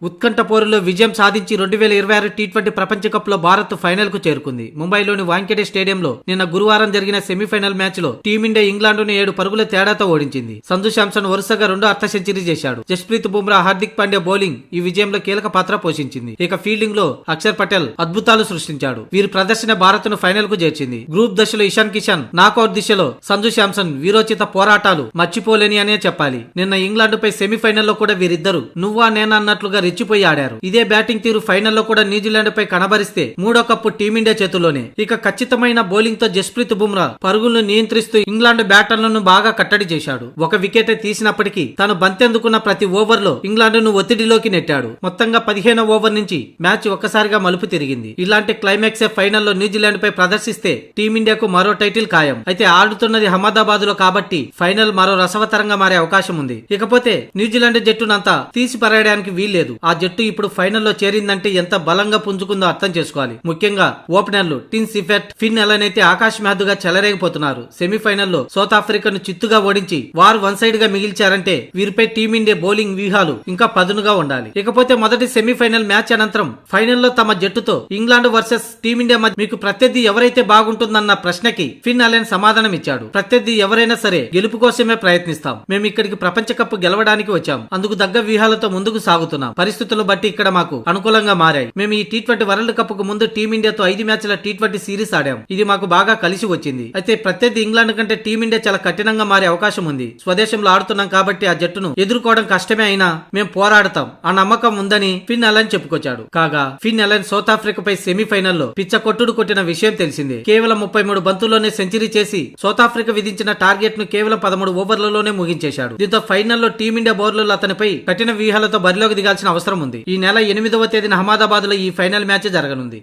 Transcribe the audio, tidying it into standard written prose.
ఉత్కంఠ పోరులో విజయం సాధించి 2026 టీ20 ప్రపంచ కప్ లో భారత్ ఫైనల్ కు చేరుకుంది. ముంబైలోని వాంఖేడే స్టేడియంలో నిన్న గురువారం జరిగిన సెమీఫైనల్ మ్యాచ్ లో టీమిండియా ఇంగ్లాండ్ను 7 పరుగుల తేడాతో ఓడించింది. సంజు శాంసన్ వరుసగా 2 అర్ధ సెంచరీ చేశాడు. జస్ప్రీత్ బుమ్రా, హార్దిక్ పాండ్యా బౌలింగ్ ఈ విజయంలో కీలక పాత్ర పోషించింది. ఇక ఫీల్డింగ్ లో అక్షర్ పటేల్ అద్భుతాలు సృష్టించాడు. వీరి ప్రదర్శన భారత్ ను ఫైనల్ కు చేర్చింది. గ్రూప్ దశలో ఇషాన్ కిషన్, నాకౌట్ దిశలో సంజు శాంసన్ వీరోచిత పోరాటాలు మర్చిపోలేని అనే చెప్పాలి. నిన్న ఇంగ్లాండ్ పై సెమీఫైనల్లో కూడా వీరిద్దరు నువ్వా నేనా అన్నట్లుగా రెచ్చిపోయి ఆడారు. ఇదే బ్యాటింగ్ తీరు ఫైనల్లో కూడా న్యూజిలాండ్ పై కనబరిస్తే 3వ కప్పు టీమిండియా చేతుల్లోనే. ఇక ఖచ్చితమైన బౌలింగ్ తో జస్ప్రీత్ బుమ్రా పరుగులను నియంత్రిస్తూ ఇంగ్లాండ్ బ్యాటర్లను బాగా కట్టడి చేశాడు. ఒక వికెట్ తీసినప్పటికీ తాను బంతెందుకున్న ప్రతి ఓవర్ లో ఇంగ్లాండ్ ను ఒత్తిడిలోకి నెట్టాడు. మొత్తంగా 15వ ఓవర్ నుంచి మ్యాచ్ ఒక్కసారిగా మలుపు తిరిగింది. ఇలాంటి క్లైమాక్స్ ఫైనల్లో న్యూజిలాండ్ పై ప్రదర్శిస్తే టీమిండియాకు మరో టైటిల్ ఖాయం. అయితే ఆడుతున్నది అహ్మదాబాద్ లో కాబట్టి ఫైనల్ మరో రసవతరంగా మారే అవకాశం ఉంది. ఇకపోతే న్యూజిలాండ్ జట్టునంతా తీసి పరేయడానికి వీల్లేదు. ఆ జట్టు ఇప్పుడు ఫైనల్లో చేరిందంటే ఎంత బలంగా పుంజుకుందో అర్థం చేసుకోవాలి. ముఖ్యంగా ఓపెనర్లు టిన్ సిఫెట్, ఫిన్ ఎలన్ అయితే ఆకాశ్ మ్యాదుగా చెలరేగిపోతున్నారు. సెమీఫైనల్లో సౌత్ ఆఫ్రికాను చిత్తుగా ఓడించి వారు వన్ సైడ్ గా మిగిల్చారంటే వీరిపై టీమిండియా బౌలింగ్ వ్యూహాలు ఇంకా పదునుగా ఉండాలి. ఇకపోతే మొదటి సెమీఫైనల్ మ్యాచ్ అనంతరం ఫైనల్లో తమ జట్టుతో ఇంగ్లాండ్ వర్సెస్ టీమిండియా మధ్య మీకు ప్రత్యర్థి ఎవరైతే బాగుంటుందన్న ప్రశ్నకి ఫిన్ ఎలన్ సమాధానం ఇచ్చాడు. ప్రత్యర్థి ఎవరైనా సరే గెలుపు కోసమే ప్రయత్నిస్తాం. మేము ఇక్కడికి ప్రపంచ కప్ గెలవడానికి వచ్చాం. అందుకు దగ్గ వ్యూహాలతో ముందుకు సాగుతున్నాం. పరిస్థితులు బట్టి ఇక్కడ మాకు అనుకూలంగా మారాయి. మేము ఈ టీ20 వరల్డ్ కప్ కు ముందు టీమిండియాతో 5 మ్యాచ్ల టీ20 సిరీస్ ఆడాం. ఇది మాకు బాగా కలిసి వచ్చింది. అయితే ప్రత్యర్థి ఇంగ్లాండ్ కంటే టీమిండియా చాలా కఠినంగా మారే అవకాశం ఉంది. స్వదేశంలో ఆడుతున్నాం కాబట్టి ఆ జట్టును ఎదుర్కోవడం కష్టమే అయినా మేము పోరాడతాం ఆ నమ్మకం ఉందని ఫిన్ ఎలన్ చెప్పుకొచ్చాడు. కాగా ఫిన్ ఎలన్ సౌత్ ఆఫ్రికాపై సెమీఫైనల్లో పిచ్చ కొట్టుడు కొట్టిన విషయం తెలిసిందే. కేవలం 33 బంతుల్లోనే సెంచరీ చేసి సౌత్ ఆఫ్రికా విధించిన టార్గెట్ ను కేవలం 13 ఓవర్లలోనే ముగించేశాడు. దీంతో ఫైనల్లో టీమిండియా బౌలర్లు అతనిపై కఠిన వ్యూహాలతో బరిలోకి దిగాల్సిన అవసరం ఉంది. ఈ నెల 8వ తేదీన అహ్మదాబాద్ లో ఈ ఫైనల్ మ్యాచ్ జరగనుంది.